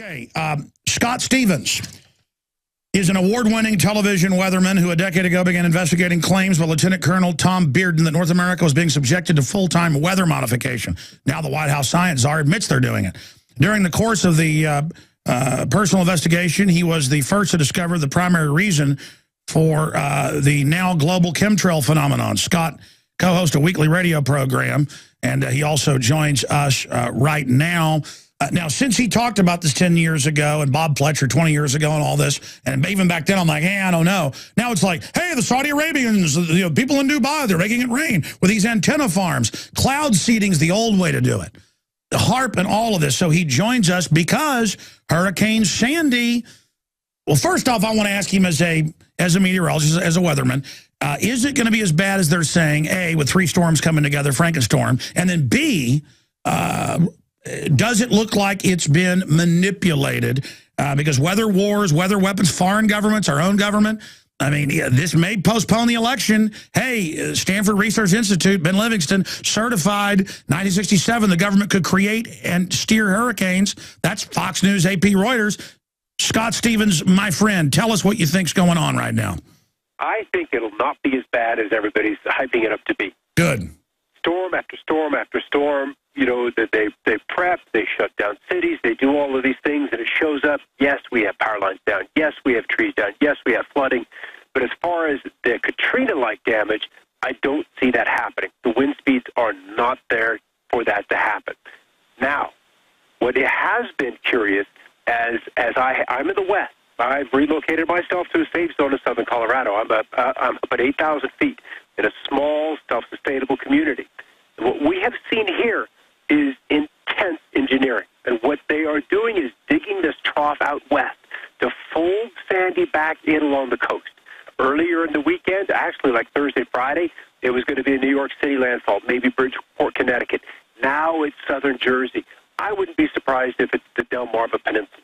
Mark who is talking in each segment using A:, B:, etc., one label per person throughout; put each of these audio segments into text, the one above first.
A: Okay, Scott Stevens is an award-winning television weatherman who a decade ago began investigating claims by Lieutenant Colonel Tom Bearden that North America was being subjected to full-time weather modification. Now the White House science czar admits they're doing it. During the course of the personal investigation, he was the first to discover the primary reason for the now global chemtrail phenomenon. Scott co-hosts a weekly radio program, and he also joins us right now. Now, since he talked about this 10 years ago and Bob Fletcher 20 years ago and all this, and even back then I'm like, hey, I don't know. Now it's like, hey, the Saudi Arabians, people in Dubai, they're making it rain with these antenna farms. Cloud seeding's the old way to do it. The HAARP and all of this. So he joins us because Hurricane Sandy. Well, first off, I want to ask him as a meteorologist, as a weatherman, is it going to be as bad as they're saying, A, with 3 storms coming together, Frankenstorm, and then B, does it look like it's been manipulated? Because weather wars, weather weapons, foreign governments, our own government, I mean, this may postpone the election. Hey, Stanford Research Institute, Ben Livingston, certified 1967 the government could create and steer hurricanes. That's Fox News, AP, Reuters. Scott Stevens, my friend, tell us what you think's going on right now.
B: I think it'll not be as bad as everybody's hyping it up to be.
A: Good.
B: Storm after storm after storm. You know, that they prep, they shut down cities, they do all of these things, and it shows up. Yes, we have power lines down. Yes, we have trees down. Yes, we have flooding. But as far as the Katrina-like damage, I don't see that happening. The wind speeds are not there for that to happen. Now, what it has been curious, as I'm in the West, I've relocated myself to a safe zone in southern Colorado. I'm up at 8,000 feet in a small, self-sustainable community. What we have seen here is intense engineering. And what they are doing is digging this trough out west to fold Sandy back in along the coast. Earlier in the weekend, actually like Thursday, Friday, it was going to be a New York City landfall, maybe Bridgeport, Connecticut. Now it's southern Jersey. I wouldn't be surprised if it's the Delmarva Peninsula.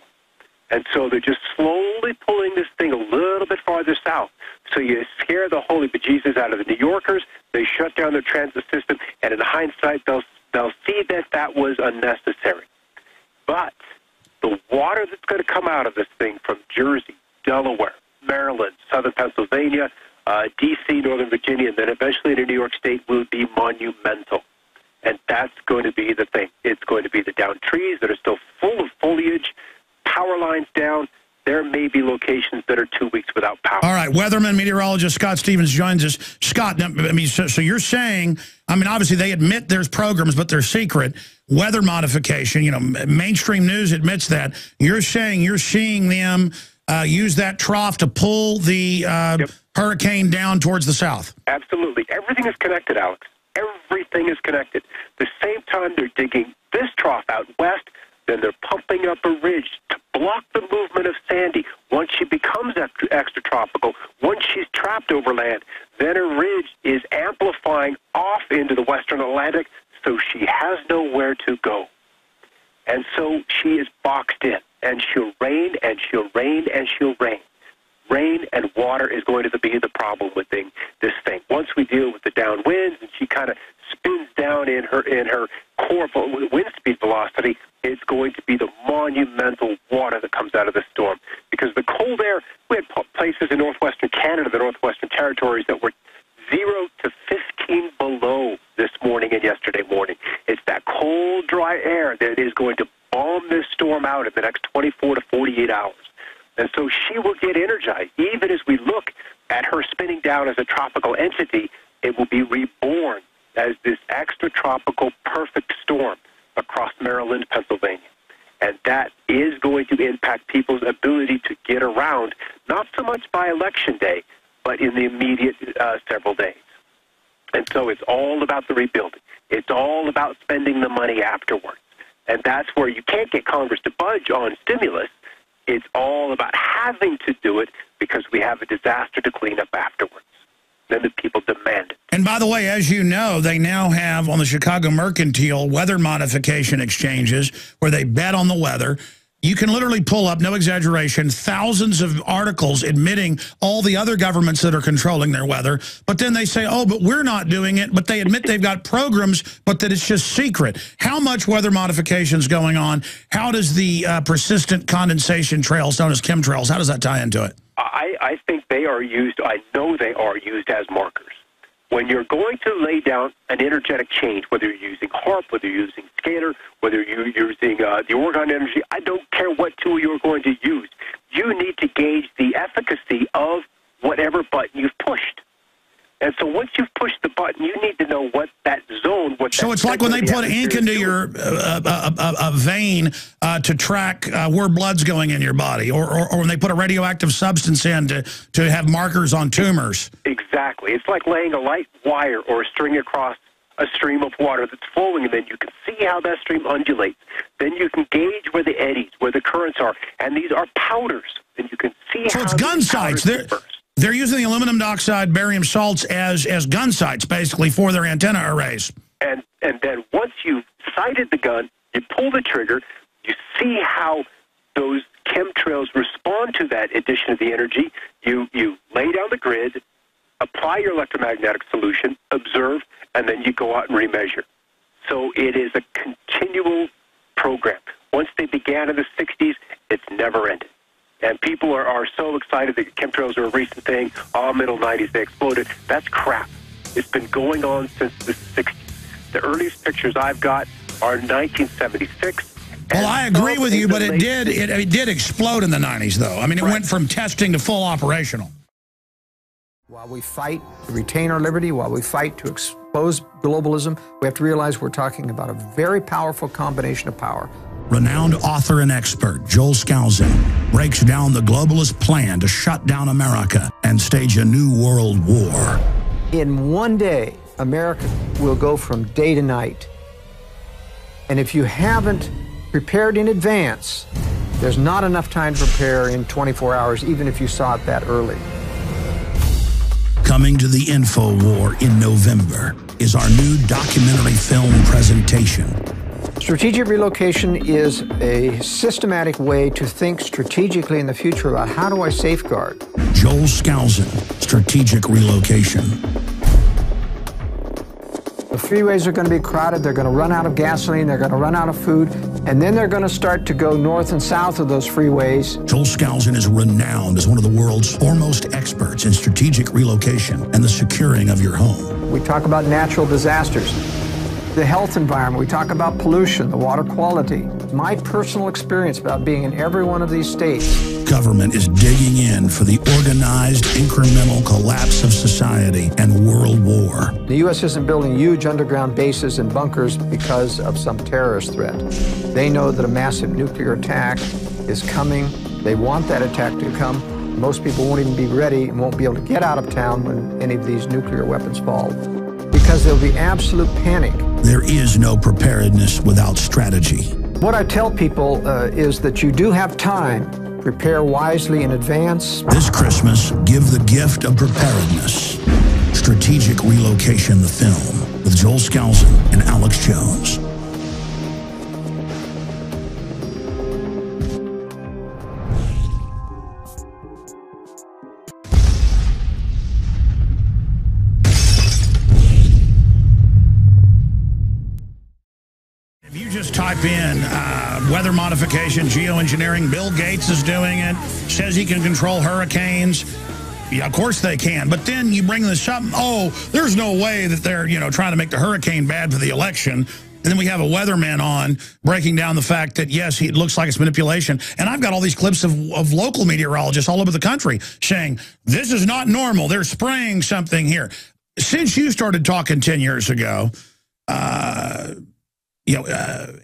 B: And so they're just slowly pulling this thing a little bit farther south. So you scare the holy bejesus out of the New Yorkers. They shut down their transit system, and in hindsight, they'll see that that was unnecessary. But the water that's going to come out of this thing from Jersey, Delaware, Maryland, southern Pennsylvania, D.C., Northern Virginia, and then eventually to New York State will be monumental. And that's going to be the thing. It's going to be the downed trees that are still full of foliage, power lines down. There may be locations that are 2 weeks without power. All
A: right, weatherman, meteorologist Scott Stevens joins us. Scott, I mean, so you're saying, I mean, obviously they admit there's programs, but they're secret. Weather modification, you know, mainstream news admits that. You're saying you're seeing them use that trough to pull the hurricane down towards the south.
B: Absolutely. Everything is connected, Alex. Everything is connected. The same time they're digging this trough out west, then they're pumping up a ridge to block the movement of Sandy. Once she becomes extratropical, once she's trapped over land, then a ridge is amplifying off into the western Atlantic, so she has nowhere to go. And so she is boxed in, and she'll rain, and she'll rain, and she'll rain. Rain and water is going to be the problem with this thing. Once we deal with the downwinds, and she kind of spins down in her core wind speed velocity, it's going to be the monumental water that comes out of the storm. Because the cold air, we had places in northwestern Canada, the northwestern territories, that were 0 to 15 below this morning and yesterday morning. It's that cold, dry air that is going to bomb this storm out in the next 24 to 48 hours. And so she will get energized. Even as we look at her spinning down as a tropical entity, it will be reborn as this extratropical perfect storm across Maryland, Pennsylvania. And that is going to impact people's ability to get around, not so much by election day, but in the immediate several days. And so it's all about the rebuilding. It's all about spending the money afterwards. And that's where you can't get Congress to budge on stimulus. It's all about having to do it because we have a disaster to clean up afterwards. Then the people demand it.
A: And by the way, as you know, they now have on the Chicago Mercantile weather modification exchanges where they bet on the weather. You can literally pull up, no exaggeration, thousands of articles admitting all the other governments that are controlling their weather. But then they say, oh, but we're not doing it. But they admit they've got programs, but that it's just secret. How much weather modification is going on? How does the persistent condensation trails, known as chemtrails, how does that tie into it?
B: I think they are used, I know they are used as markers. When you're going to lay down an energetic change, whether you're using HARP, whether you're using scalar, whether you're using the Oregon energy, I don't care what tool you're going to use. You need to gauge the efficacy of whatever button you've pushed. And so once you've pushed the button, you need to know what that zone, what
A: so
B: that
A: it's like when they put ink into your vein to track where blood's going in your body, or when they put a radioactive substance in to have markers on tumors.
B: Exactly. It's like laying a light wire or a string across a stream of water that's flowing, and then you can see how that stream undulates. Then you can gauge where the eddies, where the currents are, and these are powders. And you can see
A: so
B: how
A: it's gun sights. They're using the aluminum dioxide, barium salts as gun sights, basically, for their antenna arrays.
B: And then once you've sighted the gun, you pull the trigger, you see how those chemtrails respond to that addition of the energy. You lay down the grid, apply your electromagnetic solution, observe, and then you go out and remeasure. So it is a continual program. Once they began in the 60s, it's never ended. And people are so excited that chemtrails are a recent thing. Oh, middle 90s, they exploded. That's crap. It's been going on since the 60s. The earliest pictures I've got are 1976.
A: Well, I agree with you, but it did explode in the 90s, though. I mean, it went from testing to full operational.
C: While we fight to retain our liberty, while we fight to expose globalism, we have to realize we're talking about a very powerful combination of power.
A: Renowned author and expert Joel Skousen breaks down the globalist plan to shut down America and stage a new world war.
C: In one day, America will go from day to night. And if you haven't prepared in advance, there's not enough time to prepare in 24 hours, even if you saw it that early.
A: Coming to the Info War in November is our new documentary film presentation.
C: Strategic relocation is a systematic way to think strategically in the future about how do I safeguard.
A: Joel Skousen, Strategic Relocation.
C: The freeways are going to be crowded, they're going to run out of gasoline, they're going to run out of food, and then they're going to start to go north and south of those freeways.
A: Joel Skousen is renowned as one of the world's foremost experts in strategic relocation and the securing of your home.
C: We talk about natural disasters, the health environment, we talk about pollution, the water quality. My personal experience about being in every one of these states.
A: Government is digging in for the organized, incremental collapse of society and world war.
C: The U.S. isn't building huge underground bases and bunkers because of some terrorist threat. They know that a massive nuclear attack is coming. They want that attack to come. Most people won't even be ready and won't be able to get out of town when any of these nuclear weapons fall, because there'll be absolute panic.
A: There is no preparedness without strategy.
C: What I tell people is that you do have time. Prepare wisely in advance.
A: This Christmas, give the gift of preparedness. Strategic Relocation, the film, with Joel Skousen and Alex Jones. If you just type in weather modification, geoengineering, Bill Gates is doing it, says he can control hurricanes. Yeah, of course they can. But then you bring this up, oh, there's no way that they're, trying to make the hurricane bad for the election. And then we have a weatherman on breaking down the fact that, yes, it looks like it's manipulation. And I've got all these clips of local meteorologists all over the country saying, this is not normal. They're spraying something here. Since you started talking 10 years ago,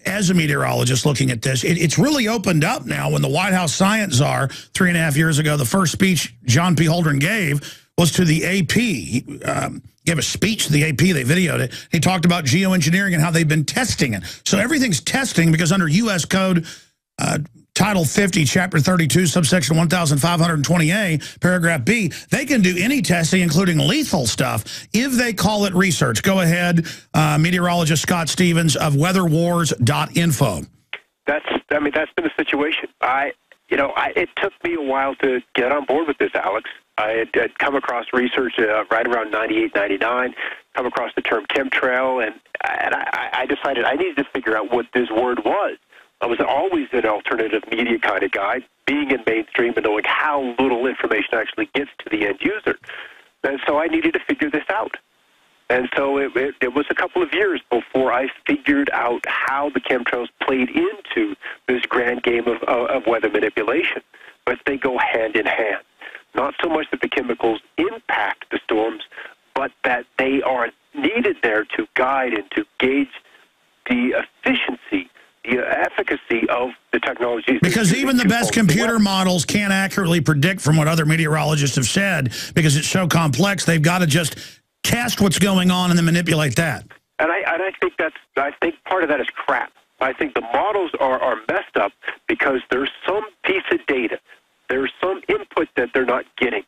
A: as a meteorologist looking at this, it's really opened up now. When the White House science czar 3.5 years ago, the first speech John P. Holdren gave was to the AP. He gave a speech to the AP. They videoed it. He talked about geoengineering and how they've been testing it. So everything's testing because under U.S. Code Title 50, Chapter 32, subsection 1520A, paragraph B, they can do any testing, including lethal stuff, if they call it research. Go ahead, meteorologist Scott Stevens of weatherwars.info.
B: I mean, that's been the situation. It took me a while to get on board with this, Alex. I had come across research right around 98, 99, come across the term chemtrail, and I decided I needed to figure out what this word was. I was always an alternative media kind of guy, being in mainstream and knowing how little information actually gets to the end user. And so I needed to figure this out. And so it was a couple of years before I figured out how the chemtrails played into this grand game of weather manipulation. But they go hand in hand. Not so much that the chemicals impact the storms, but that they are needed there to guide and to gauge the efficiency, the efficacy of the technologies.
A: Because even the best computer models can't accurately predict from what other meteorologists have said, because it's so complex, they've got to just test what's going on and then manipulate that.
B: And I think part of that is crap. I think the models are messed up because there's some piece of data, there's some input that they're not getting.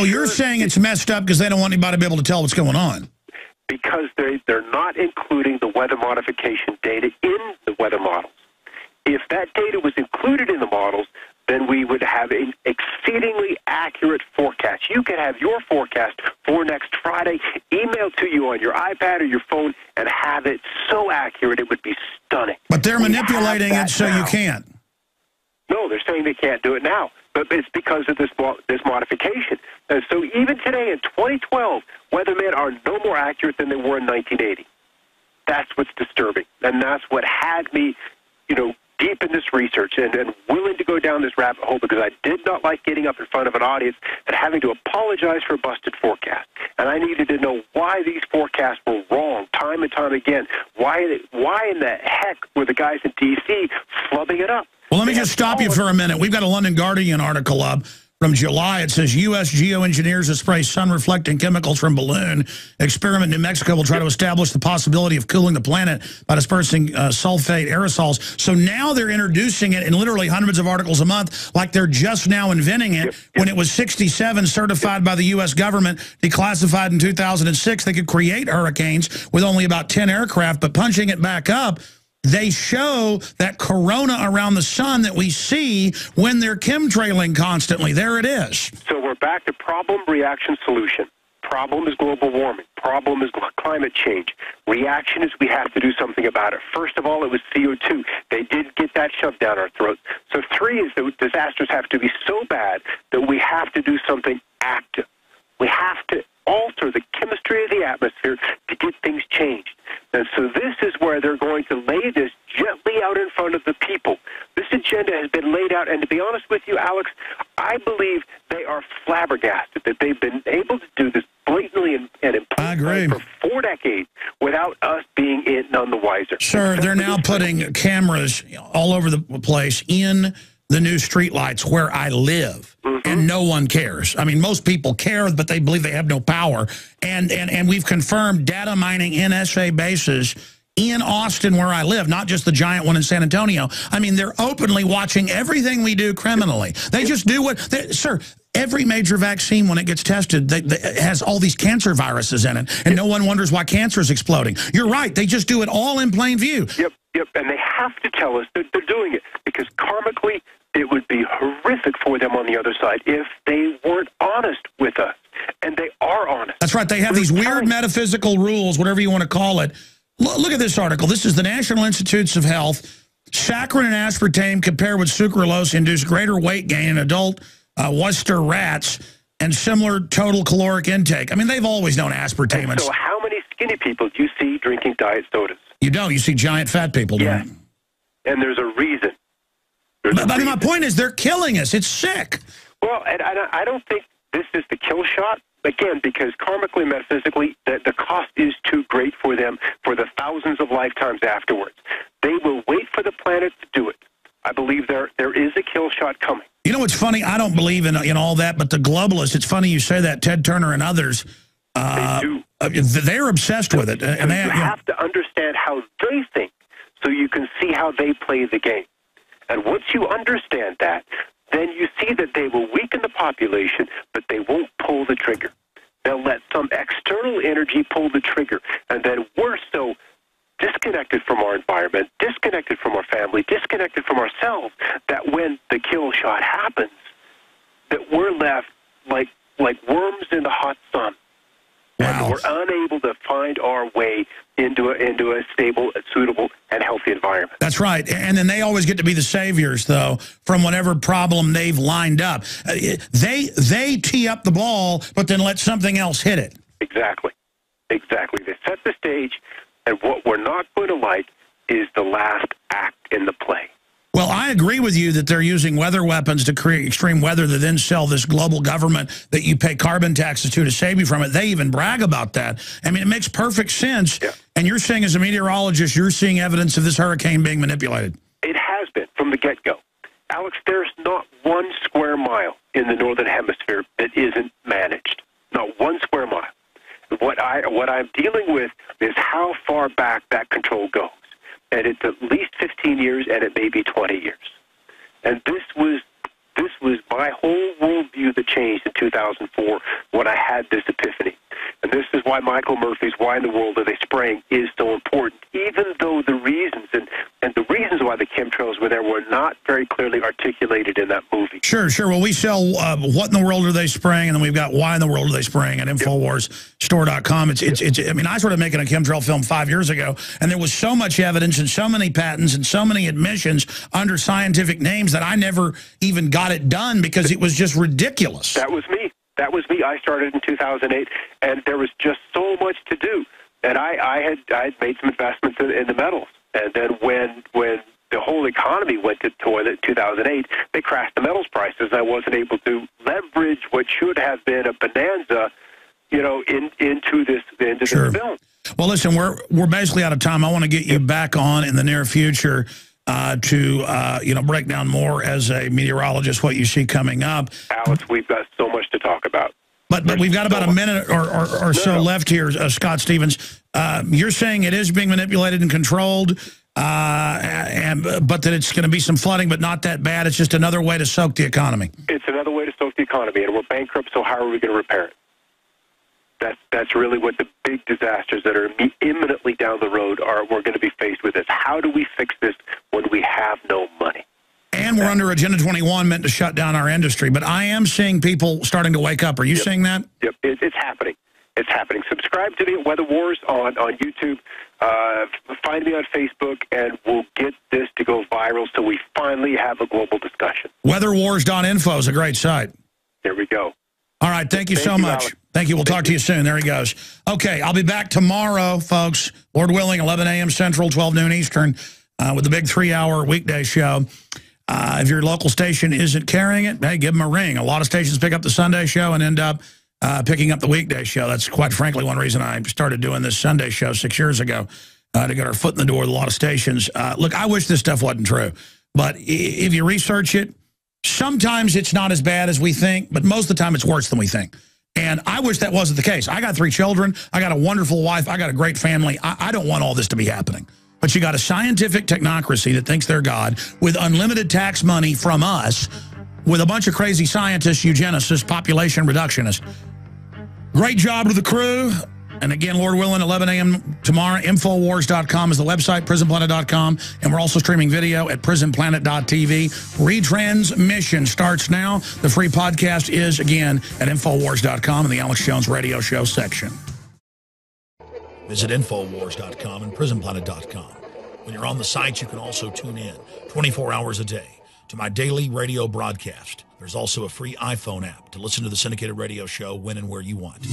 A: You're saying it's messed up because they don't want anybody to be able to tell what's going on.
B: Because they're not including the weather modification data in the weather models. If that data was included in the models, then we would have an exceedingly accurate forecast. You could have your forecast for next Friday emailed to you on your iPad or your phone and have it so accurate it would be stunning.
A: But they're manipulating it so you can't.
B: No, they're saying they can't do it now. But it's because of this modification. And so even today in 2012, weathermen are no more accurate than they were in 1980. That's what's disturbing. And that's what had me, deep in this research and willing to go down this rabbit hole, because I did not like getting up in front of an audience and having to apologize for a busted forecast. And I needed to know why these forecasts were wrong time and time again. Why in the heck were the guys in D.C. flubbing it up?
A: Well, let me just stop you for a minute. We've got a London Guardian article up from July. It says U.S. geoengineers that spray sun-reflecting chemicals from balloon experiment in New Mexico will try to establish the possibility of cooling the planet by dispersing sulfate aerosols. So now they're introducing it in literally hundreds of articles a month, like they're just now inventing it. When it was 67, certified by the U.S. government, declassified in 2006, they could create hurricanes with only about 10 aircraft, but punching it back up, they show that corona around the sun that we see when they're chemtrailing constantly. There it is.
B: So we're back to problem, reaction, solution. Problem is global warming. Problem is climate change. Reaction is we have to do something about it. First of all, it was CO2. They did get that shoved down our throats. So 3 is that disasters have to be so bad that we have to do something active. We have to alter the chemistry of the atmosphere to get things changed. And so this is where they're going to lay this gently out in front of the people. This agenda has been laid out, and to be honest with you, Alex, I believe they are flabbergasted that they've been able to do this blatantly and implicitly for 4 decades without us being none the wiser.
A: Sir, they're now putting cameras all over the place in the new streetlights where I live, and no one cares. I mean, most people care, but they believe they have no power. And we've confirmed data mining NSA bases in Austin where I live, not just the giant one in San Antonio. I mean, they're openly watching everything we do criminally. They just do what... Sir, every major vaccine, when it gets tested, has all these cancer viruses in it, and no one wonders why cancer is exploding. You're right. They just do it all in plain view.
B: Yep, and they have to tell us that they're doing it, because karmically, it would be horrific for them on the other side if they weren't honest with us. And they are honest.
A: That's right. They have these weird metaphysical rules, whatever you want to call it. Look at this article. This is the National Institutes of Health. Saccharin and aspartame compared with sucralose induce greater weight gain in adult Worcester rats and similar total caloric intake. I mean, they've always known aspartame.
B: And so how many skinny people do you see drinking diet sodas?
A: You don't. You see giant fat people doing it.
B: And there's a reason.
A: But my point is they're killing us. It's sick.
B: Well, and I don't think this is the kill shot, again, because karmically, metaphysically, the cost is too great for them for the thousands of lifetimes afterwards. They will wait for the planet to do it. I believe there is a kill shot coming.
A: You know what's funny? I don't believe in all that, but the globalists, it's funny you say that, Ted Turner and others,
B: they do.
A: They're obsessed with it. And
B: you have to understand how they think so you can see how they play the game. And once you understand that, then you see that they will weaken the population, but they won't pull the trigger. They'll let some external energy pull the trigger, and then we're so disconnected from our environment, disconnected from family, disconnected from ourselves, that when the kill shot happens, that we're left like worms in the hot sun.
A: Wow.
B: And we're unable to find our way into a stable, suitable, and healthy environment.
A: That's right. And then they always get to be the saviors, though, from whatever problem they've lined up. They tee up the ball, but then let something else hit it.
B: Exactly. Exactly. They set the stage, and what we're not going to like is the last act in the play.
A: Well, I agree with you that they're using weather weapons to create extreme weather to then sell this global government that you pay carbon taxes to save you from it. They even brag about that. I mean, it makes perfect sense.
B: Yeah.
A: And you're saying as a meteorologist, you're seeing evidence of this hurricane being manipulated.
B: It has been from the get-go. Alex, there's not 1 square mile in the Northern Hemisphere that isn't managed. Not 1 square mile. What I'm dealing with is how far back that control goes. And it's at least 15 years, and it may be 20 years. And this was my whole worldview that changed in 2004 when I had this epiphany. And this is why Michael Murphy's Why in the World Are They Spraying is so important, even though the reasons and the reasons why the chemtrails were there were not very clearly articulated in that movie.
A: Sure. Well, we sell What in the World Are They Spraying, and then we've got Why in the World Are They Spraying at InfoWarsStore.com. I mean, I started making a chemtrail film 5 years ago, and there was so much evidence and so many patents and so many admissions under scientific names that I never even got it done because it was just ridiculous.
B: That was me. I started in 2008, and there was just so much to do. And I had made some investments in the metals. And then when the whole economy went to toilet in 2008, they crashed the metals prices. I wasn't able to leverage what should have been a bonanza, into this film.
A: Well, listen, we're basically out of time. I want to get you back on in the near future to break down more as a meteorologist what you see coming up.
B: Alex, we've got so much to talk about.
A: But we've got about a minute or so left here, Scott Stevens. You're saying it is being manipulated and controlled, but that it's going to be some flooding, but not that bad. It's just another way to soak the economy.
B: It's another way to soak the economy, and we're bankrupt, so how are we going to repair it? That's really what the big disasters that are imminently down the road we're going to be faced with is how do we fix this when we have no money?
A: And we're under Agenda 21 meant to shut down our industry. But I am seeing people starting to wake up. Are you seeing that?
B: Yep, it's happening. It's happening. Subscribe to me at Weather Wars on YouTube. Find me on Facebook, and we'll get this to go viral so we finally have a global discussion.
A: Weatherwars.info is a great site.
B: There we go.
A: All right, thank you so much.
B: Alex.
A: Thank you. We'll talk to you soon. There he goes. Okay, I'll be back tomorrow, folks. Lord willing, 11 a.m. Central, 12 noon Eastern, with the big 3-hour weekday show. If your local station isn't carrying it, hey, give them a ring. A lot of stations pick up the Sunday show and end up picking up the weekday show. That's quite frankly one reason I started doing this Sunday show 6 years ago, to get our foot in the door with a lot of stations. Look, I wish this stuff wasn't true. But if you research it, sometimes it's not as bad as we think, but most of the time it's worse than we think. And I wish that wasn't the case. I got 3 children. I got a wonderful wife. I got a great family. I don't want all this to be happening. But you got a scientific technocracy that thinks they're God with unlimited tax money from us, with a bunch of crazy scientists, eugenicists, population reductionists. Great job to the crew. And again, Lord willing, 11 a.m. tomorrow, Infowars.com is the website, PrisonPlanet.com. And we're also streaming video at PrisonPlanet.tv. Retransmission starts now. The free podcast is, again, at Infowars.com in the Alex Jones Radio Show section. Visit Infowars.com and PrisonPlanet.com. When you're on the site, you can also tune in 24 hours a day to my daily radio broadcast. There's also a free iPhone app to listen to the syndicated radio show when and where you want.